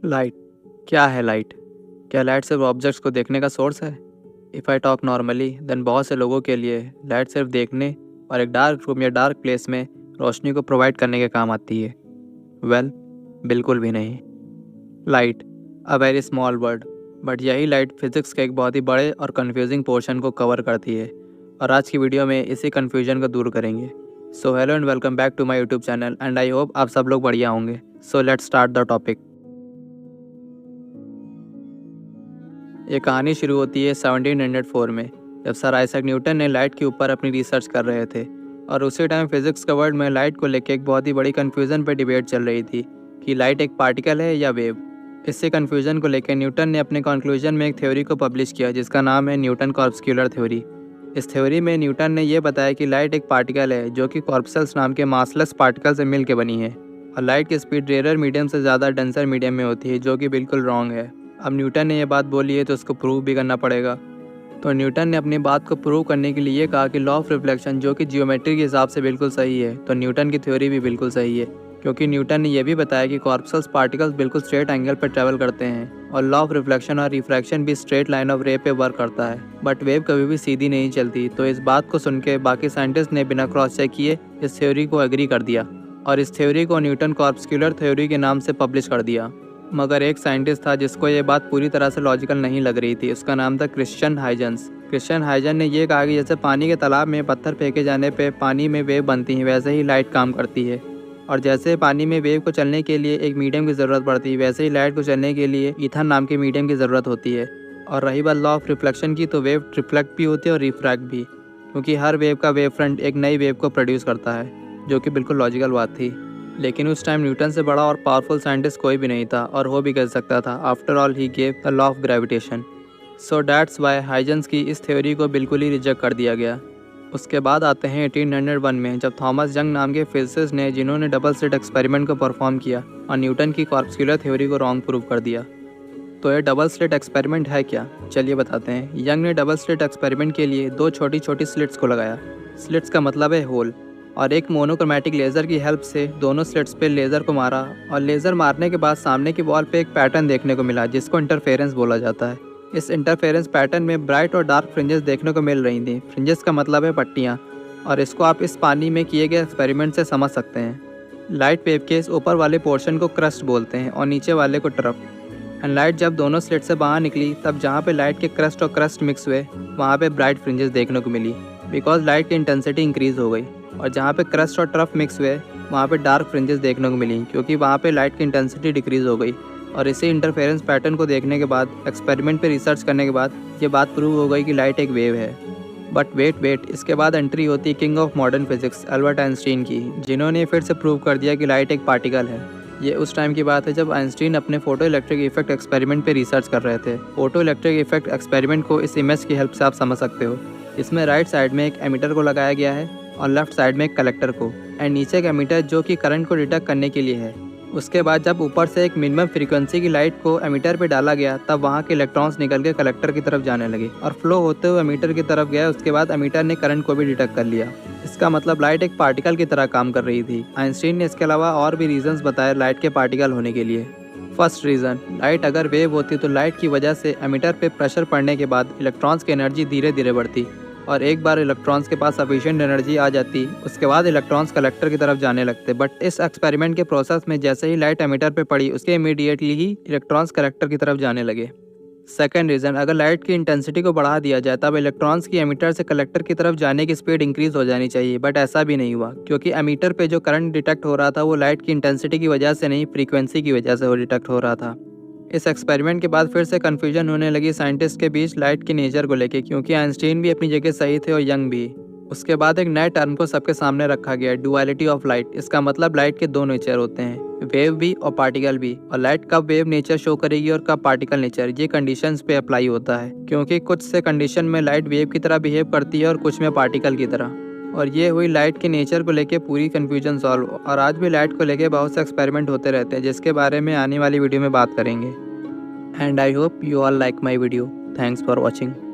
Light क्या है light? क्या लाइट सिर्फ ऑब्जेक्ट्स को देखने का सोर्स है? If I talk normally then बहुत से लोगों के लिए लाइट सिर्फ देखने और एक डार्क रूम या डार्क प्लेस में रोशनी को प्रोवाइड करने के काम आती है। बिल्कुल भी नहीं। Light a very small word, but यही लाइट फिजिक्स के एक बहुत ही बड़े और कन्फ्यूजिंग पोर्शन को कवर करती है, और आज की वीडियो में इसी कन्फ्यूजन को दूर करेंगे। So hello and welcome back to my YouTube channel and I hope आप सब लोग बढ़िया होंगे। So let's start the topic. ये कहानी शुरू होती है 1704 में, जब सर आइजैक न्यूटन ने लाइट के ऊपर अपनी रिसर्च कर रहे थे, और उसी टाइम फिजिक्स के वर्ल्ड में लाइट को लेकर एक बहुत ही बड़ी कन्फ्यूज़न पे डिबेट चल रही थी कि लाइट एक पार्टिकल है या वेव। इसी कन्फ्यूज़न को लेकर न्यूटन ने अपने कंक्लूजन में एक थ्योरी को पब्लिश किया जिसका नाम है न्यूटन कॉर्पस्कुलर थ्योरी। इस थ्योरी में न्यूटन ने यह बताया कि लाइट एक पार्टिकल है जो कि कॉर्पसल्स नाम के मासलेस पार्टिकल से मिल के बनी है, और लाइट की स्पीड रेयर मीडियम से ज़्यादा डेंसर मीडियम में होती है, जो कि बिल्कुल रॉन्ग है। अब न्यूटन ने यह बात बोली है तो उसको प्रूव भी करना पड़ेगा। तो न्यूटन ने अपनी बात को प्रूव करने के लिए ये कहा कि लॉ ऑफ रिफ्लेक्शन जो कि जियोमेट्री के हिसाब से बिल्कुल सही है, तो न्यूटन की थ्योरी भी बिल्कुल सही है, क्योंकि न्यूटन ने यह भी बताया कि कॉर्पसल्स पार्टिकल्स बिल्कुल स्ट्रेट एंगल पर ट्रैवल करते हैं, और लॉ ऑफ रिफ्लेक्शन और रिफ्रैक्शन भी स्ट्रेट लाइन ऑफ रे पे वर्क करता है, बट वेव कभी भी सीधी नहीं चलती। तो इस बात को सुन के बाकी साइंटिस्ट ने बिना क्रॉस चेक किए इस थ्योरी को एग्री कर दिया, और इस थ्योरी को न्यूटन कॉर्पस्कुलर थ्योरी के नाम से पब्लिश कर दिया। मगर एक साइंटिस्ट था जिसको ये बात पूरी तरह से लॉजिकल नहीं लग रही थी। उसका नाम था क्रिश्चियन हाइजेंस। क्रिश्चियन हाइजेंस ने यह कहा कि जैसे पानी के तालाब में पत्थर फेंके जाने पे पानी में वेव बनती हैं, वैसे ही लाइट काम करती है, और जैसे पानी में वेव को चलने के लिए एक मीडियम की ज़रूरत पड़ती है, वैसे ही लाइट को चलने के लिए ईथर नाम के मीडियम की ज़रूरत होती है। और रही बात लॉ ऑफ रिफ्लेक्शन की, तो वेव रिफ्लेक्ट भी होती है और रिफ्रैक्ट भी, क्योंकि हर वेव का वेव फ्रंट एक नई वेव को प्रोड्यूस करता है, जो कि बिल्कुल लॉजिकल बात थी। लेकिन उस टाइम न्यूटन से बड़ा और पावरफुल साइंटिस्ट कोई भी नहीं था, और हो भी कर सकता था। After all he gave the law of gravitation. So that's why Huygens की इस थ्योरी को बिल्कुल ही रिजेक्ट कर दिया गया। उसके बाद आते हैं 1801 में, जब थॉमस यंग नाम के फिजिसिस्ट ने, जिन्होंने डबल स्लिट एक्सपेरिमेंट को परफॉर्म किया और न्यूटन की कॉर्पस्कुलर थ्योरी को रॉन्ग प्रूव कर दिया। तो ये डबल स्लिट एक्सपेरिमेंट है क्या? चलिए बताते हैं। यंग ने डबल स्लिट एक्सपेरिमेंट के लिए दो छोटी छोटी स्लिट्स को लगाया। स्लिट्स का मतलब है होल, और एक मोनोक्रोमैटिक लेज़र की हेल्प से दोनों स्लिट्स पे लेज़र को मारा, और लेज़र मारने के बाद सामने की वॉल पे एक पैटर्न देखने को मिला जिसको इंटरफेरेंस बोला जाता है। इस इंटरफेरेंस पैटर्न में ब्राइट और डार्क फ्रिंजेस देखने को मिल रही थी। फ्रिंजेस का मतलब है पट्टियाँ, और इसको आप इस पानी में किए गए एक्सपेरिमेंट से समझ सकते हैं। लाइट वेव के इस ऊपर वाले पोर्शन को क्रस्ट बोलते हैं और नीचे वाले को ट्रफ। एंड लाइट जब दोनों स्लिट से बाहर निकली, तब जहाँ पे लाइट के क्रस्ट और क्रस्ट मिक्स हुए, वहाँ पे ब्राइट फ्रिंजेस देखने को मिली, बिकॉज लाइट की इंटेंसिटी इंक्रीज हो गई। और जहाँ पे क्रस्ट और ट्रफ मिक्स हुए, वहाँ पे डार्क फ्रिंजेस देखने को मिली, क्योंकि वहाँ पे लाइट की इंटेंसिटी डिक्रीज हो गई। और इसी इंटरफेरेंस पैटर्न को देखने के बाद, एक्सपेरिमेंट पे रिसर्च करने के बाद, ये बात प्रूव हो गई कि लाइट एक वेव है। बट वेट, इसके बाद एंट्री होती है king of modern physics Albert Einstein की, जिन्होंने फिर से प्रूव कर दिया कि लाइट एक पार्टिकल है। ये उस टाइम की बात है जब आइंस्टीन अपने फोटो इलेक्ट्रिक इफेक्ट एक्सपेरिमेंट पे रिसर्च कर रहे थे। फोटो इलेक्ट्रिक इफेक्ट एक्सपेरिमेंट को इस इमेज की हेल्प से आप समझ सकते हो। इसमें राइट साइड में एक एमिटर को लगाया गया है और लेफ्ट साइड में एक कलेक्टर को, एंड नीचे एक एमिटर जो कि करंट को डिटेक्ट करने के लिए है। उसके बाद जब ऊपर से एक मिनिमम फ्रीक्वेंसी की लाइट को एमिटर पे डाला गया, तब वहाँ के इलेक्ट्रॉन्स निकल के कलेक्टर की तरफ जाने लगे और फ्लो होते हुए एमिटर की तरफ गया। उसके बाद एमिटर ने करंट को भी डिटेक्ट कर लिया। इसका मतलब लाइट एक पार्टिकल की तरह काम कर रही थी। आइंस्टीन ने इसके अलावा और भी रीजंस बताए लाइट के पार्टिकल होने के लिए। फर्स्ट रीज़न, लाइट अगर वेव होती तो लाइट की वजह से एमिटर पे प्रेशर पड़ने के बाद इलेक्ट्रॉन्स की एनर्जी धीरे धीरे बढ़ती, और एक बार इलेक्ट्रॉन्स के पास सफिशिएंट एनर्जी आ जाती, उसके बाद इलेक्ट्रॉन्स कलेक्टर की तरफ जाने लगते। बट इस एक्सपेरिमेंट के प्रोसेस में जैसे ही लाइट एमिटर पे पड़ी, उसके इमीडिएटली ही इलेक्ट्रॉन्स कलेक्टर की तरफ जाने लगे। सेकेंड रीज़न, अगर लाइट की इंटेंसिटी को बढ़ा दिया जाए, तब इलेक्ट्रॉन्स की एमिटर से कलेक्टर की तरफ जाने की स्पीड इंक्रीज हो जानी चाहिए, बट ऐसा भी नहीं हुआ, क्योंकि एमिटर पे जो करंट डिटेक्ट हो रहा था वो लाइट की इंटेंसिटी की वजह से नहीं, फ्रीक्वेंसी की वजह से वो डिटेक्ट हो रहा था। इस एक्सपेरिमेंट के बाद फिर से कन्फ्यूजन होने लगी साइंटिस्ट के बीच लाइट की नेचर को लेके, क्योंकि आइंस्टीन भी अपनी जगह सही थे और यंग भी। उसके बाद एक नए टर्म को सबके सामने रखा गया, डुअलिटी ऑफ लाइट। इसका मतलब लाइट के दो नेचर होते हैं, वेव भी और पार्टिकल भी, और लाइट कब वेव नेचर शो करेगी और कब पार्टिकल नेचर, ये कंडीशंस पे अप्लाई होता है, क्योंकि कुछ से कंडीशन में लाइट वेव की तरह बिहेव करती है और कुछ में पार्टिकल की तरह। और ये हुई लाइट के नेचर को लेके पूरी कन्फ्यूजन सॉल्व। और आज भी लाइट को लेके बहुत से एक्सपेरिमेंट होते रहते हैं, जिसके बारे में आने वाली वीडियो में बात करेंगे। And I hope you all like my video. Thanks for watching.